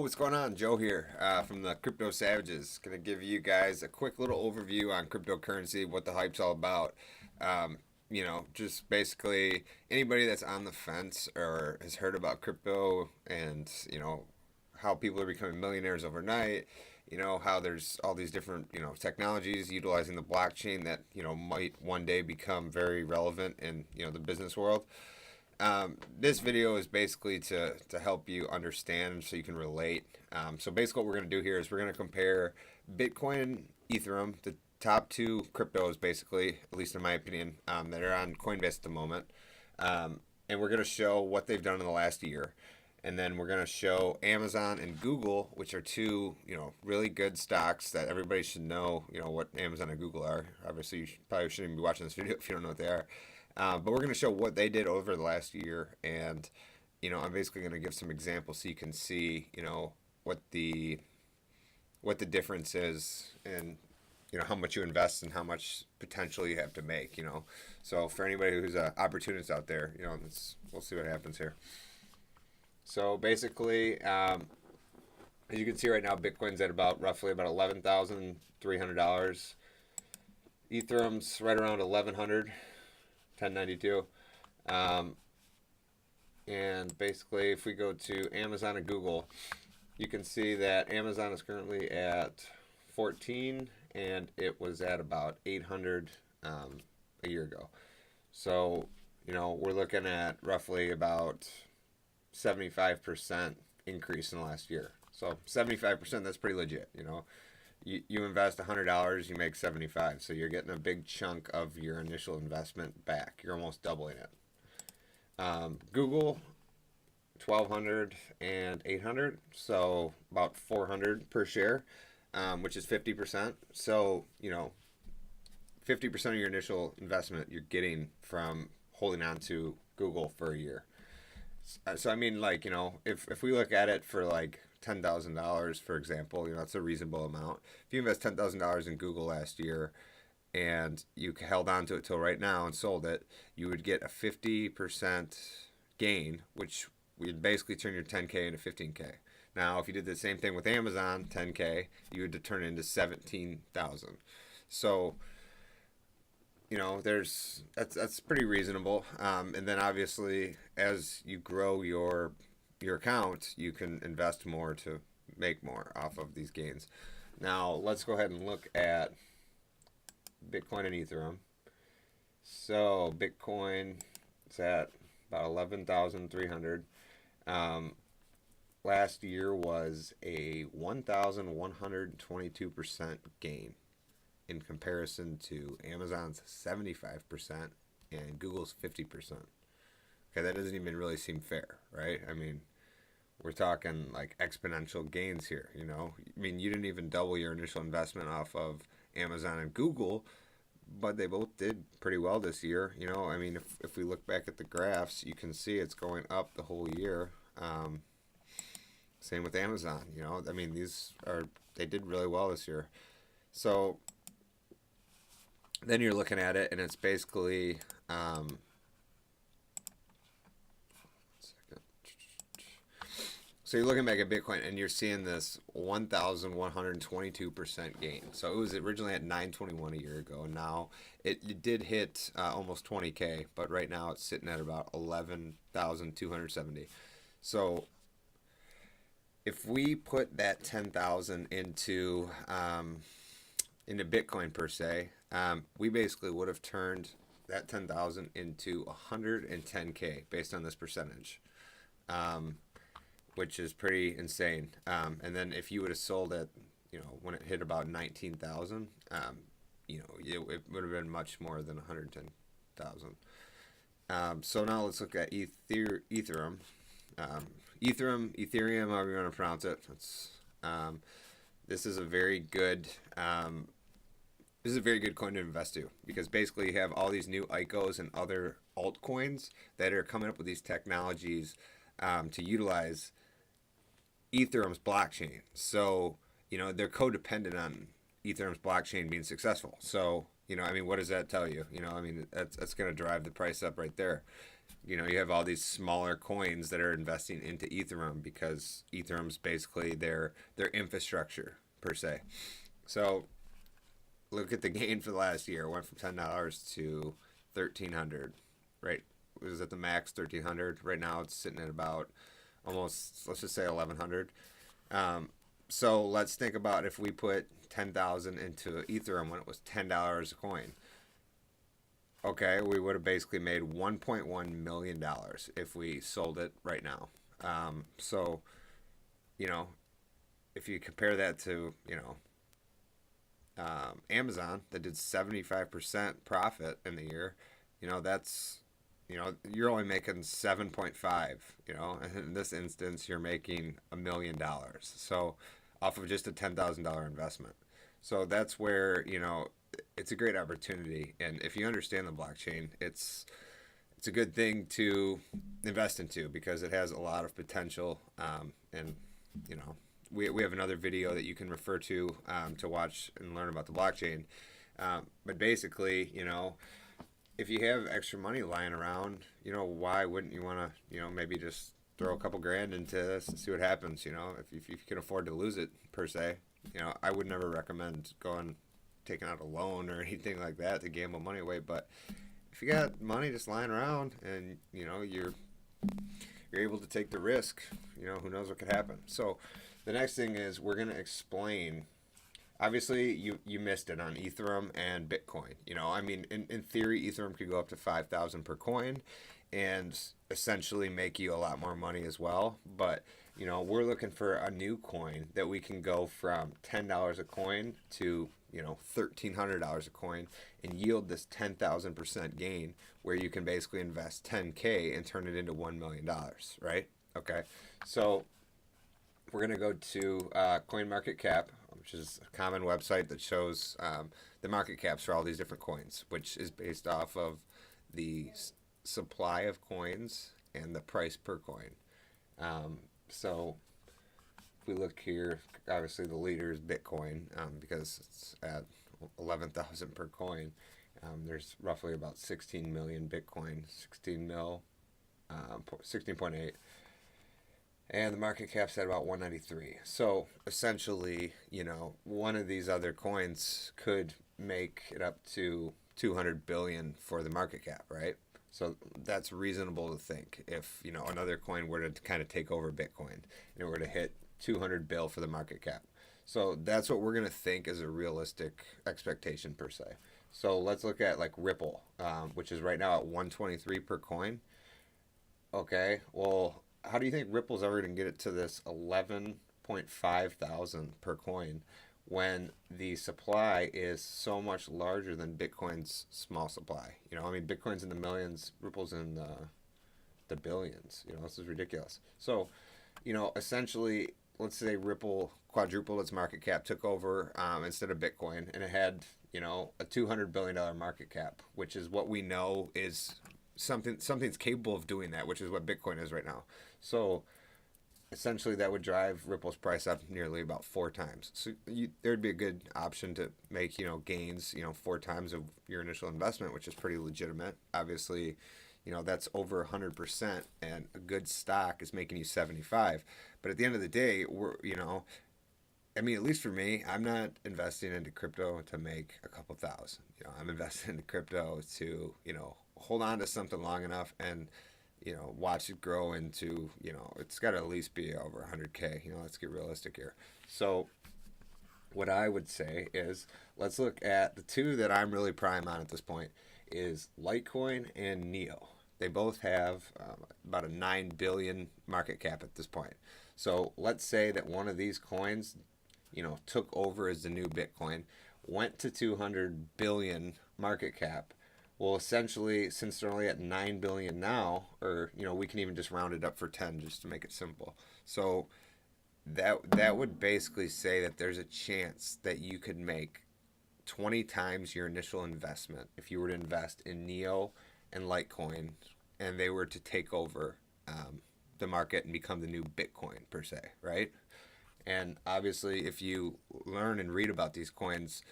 what's going on? Joe here from the Crypto Savages. Gonna give you guys a quick little overview on cryptocurrency, what the hype's all about. Just basically anybody that's on the fence or has heard about crypto and, how people are becoming millionaires overnight, how there's all these different, technologies utilizing the blockchain that, might one day become very relevant in, the business world. This video is basically to help you understand so you can relate. So basically what we're going to do here is we're going to compare Bitcoin and Ethereum, the top two cryptos basically, at least in my opinion, that are on Coinbase at the moment. And we're going to show what they've done in the last year. And then we're going to show Amazon and Google, which are two, really good stocks that everybody should know, what Amazon and Google are. Obviously, you probably shouldn't even be watching this video if you don't know what they are. But we're going to show what they did over the last year, and I'm basically going to give some examples so you can see what the difference is, and how much you invest and how much potential you have to make. So for anybody who's an opportunist out there, we'll see what happens here. So basically, as you can see right now, Bitcoin's at roughly about $11,300. Ethereum's right around 1,100. 1092. And basically, if we go to Amazon and Google, you can see that Amazon is currently at 14 and it was at about 800 a year ago. So, we're looking at roughly about 75% increase in the last year. So 75%, that's pretty legit. You invest $100, you make 75, so you're getting a big chunk of your initial investment back. You're almost doubling it. Google, 1,200 and 800, so about 400 per share, which is 50%. So 50% of your initial investment you're getting from holding on to Google for a year. So I mean, if we look at it for $10,000, for example, that's a reasonable amount. If you invest $10,000 in Google last year and you held on to it till right now and sold it, you would get a 50% gain, which would basically turn your 10K into 15K. Now, if you did the same thing with Amazon, 10K, you would turn it into 17,000. So, that's pretty reasonable. And then obviously, as you grow your account, you can invest more to make more off of these gains. Now, let's go ahead and look at Bitcoin and Ethereum. So, Bitcoin is at about 11,300. Last year was a 1,122% gain in comparison to Amazon's 75% and Google's 50%. Okay, that doesn't even really seem fair, right? I mean, we're talking exponential gains here, I mean, you didn't even double your initial investment off of Amazon and Google, but they both did pretty well this year. I mean, if we look back at the graphs, you can see it's going up the whole year. Same with Amazon, I mean, they did really well this year. So then you're looking at it and it's basically, so you're looking back at Bitcoin and you're seeing this 1,122% gain. So it was originally at 921 a year ago, and now it did hit almost 20K, but right now it's sitting at about 11,270. So if we put that 10,000 into Bitcoin per se, we basically would have turned that 10,000 into 110K based on this percentage. Which is pretty insane. And then if you would have sold it, when it hit about 19,000, it would have been much more than 110,000. So now let's look at Ethereum. Ethereum, however you want to pronounce it. This is a very good. This is a very good coin to invest to, because basically you have all these new ICOs and other altcoins that are coming up with these technologies to utilize Ethereum's blockchain. So, they're codependent on Ethereum's blockchain being successful. So, I mean, what does that tell you? I mean, that's going to drive the price up right there. You have all these smaller coins that are investing into Ethereum because Ethereum's basically their infrastructure per se. So look at the gain for the last year. It went from $10 to 1,300. Right? It was at the max 1,300. Right now it's sitting at about almost, let's just say 1,100. Um, so let's think about if we put 10,000 into Ethereum when it was $10 a coin. Okay, we would have basically made $1.1 million if we sold it right now. So you know, if you compare that to Amazon that did 75% profit in the year, that's you're only making 7.5. And in this instance, you're making $1 million. So off of just a $10,000 investment. So that's where it's a great opportunity, and if you understand the blockchain, it's a good thing to invest into because it has a lot of potential. And you know, we have another video that you can refer to watch and learn about the blockchain. But basically, if you have extra money lying around, why wouldn't you want to, maybe just throw a couple grand into this and see what happens? If you can afford to lose it per se, I would never recommend going taking out a loan or anything like that to gamble money away. But if you got money just lying around and you're able to take the risk, who knows what could happen. So the next thing is we're going to explain. Obviously, you missed it on Ethereum and Bitcoin. I mean, in theory, Ethereum could go up to 5,000 per coin and essentially make you a lot more money as well. But, we're looking for a new coin that we can go from $10 a coin to, $1,300 a coin and yield this 10,000% gain where you can basically invest 10K and turn it into $1 million, right? Okay. So we're going to go to CoinMarketCap, which is a common website that shows the market caps for all these different coins, which is based off of the supply of coins and the price per coin. So if we look here, obviously the leader is Bitcoin because it's at 11,000 per coin. There's roughly about 16 million Bitcoin, 16.8. And the market cap's at about 193. So essentially, one of these other coins could make it up to 200 billion for the market cap, right? So that's reasonable to think if, another coin were to kind of take over Bitcoin and it were to hit 200 bill for the market cap. So that's what we're going to think is a realistic expectation per se. So let's look at like Ripple, which is right now at 123 per coin. Okay, well, how do you think Ripple's ever going to get it to this 11.5 thousand per coin when the supply is so much larger than Bitcoin's small supply? I mean, Bitcoin's in the millions, Ripple's in the billions. This is ridiculous. So, essentially, let's say Ripple quadrupled its market cap, took over instead of Bitcoin, and it had, a $200 billion market cap, which is what we know is something's capable of doing that, which is what Bitcoin is right now. So essentially that would drive Ripple's price up nearly about 4 times. So there'd be a good option to make, gains, 4 times of your initial investment, which is pretty legitimate. Obviously, that's over 100%, and a good stock is making you 75. But at the end of the day, I mean, at least for me, I'm not investing into crypto to make a couple thousand. I'm investing into crypto to, hold on to something long enough and, watch it grow into, it's got to at least be over 100K. Let's get realistic here. So what I would say is let's look at the two that I'm really prime on at this point is Litecoin and Neo. They both have about a 9 billion market cap at this point. So let's say that one of these coins, took over as the new Bitcoin, went to 200 billion market cap. Well, essentially, since they're only at 9 billion now, or we can even just round it up for 10 just to make it simple. So that would basically say that there's a chance that you could make 20 times your initial investment if you were to invest in Neo and Litecoin, and they were to take over the market and become the new Bitcoin per se, right? And obviously, if you learn and read about these coins,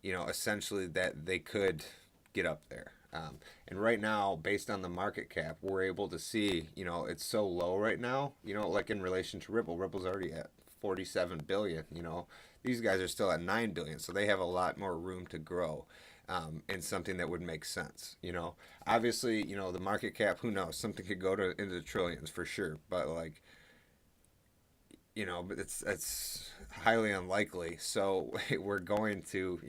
essentially that they could get up there. And right now, based on the market cap, we're able to see, it's so low right now, like in relation to Ripple. Ripple's already at 47 billion, these guys are still at 9 billion, so they have a lot more room to grow. In something that would make sense, obviously, the market cap, who knows, something could go to into the trillions for sure, but like, but it's highly unlikely. So we're going to,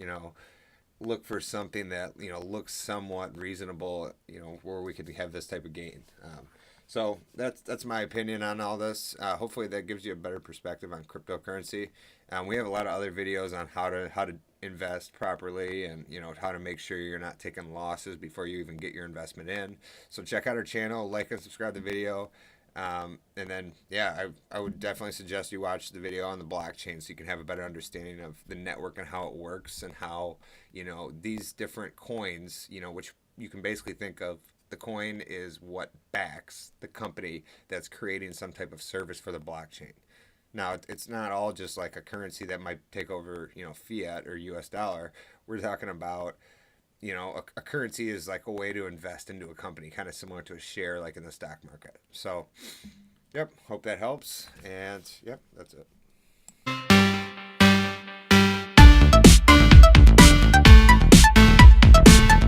look for something that looks somewhat reasonable, where we could have this type of gain. So that's my opinion on all this. Hopefully that gives you a better perspective on cryptocurrency. We have a lot of other videos on how to invest properly, and how to make sure you're not taking losses before you even get your investment in. So check out our channel, like and subscribe to the video. And then, yeah, I would definitely suggest you watch the video on the blockchain so you can have a better understanding of the network and how it works, and how, these different coins, which you can basically think of, the coin is what backs the company that's creating some type of service for the blockchain. Now, it's not all just like a currency that might take over, fiat or US dollar. We're talking about, a currency is like a way to invest into a company, kind of similar to a share like in the stock market. So, yep, hope that helps. And, yep, that's it.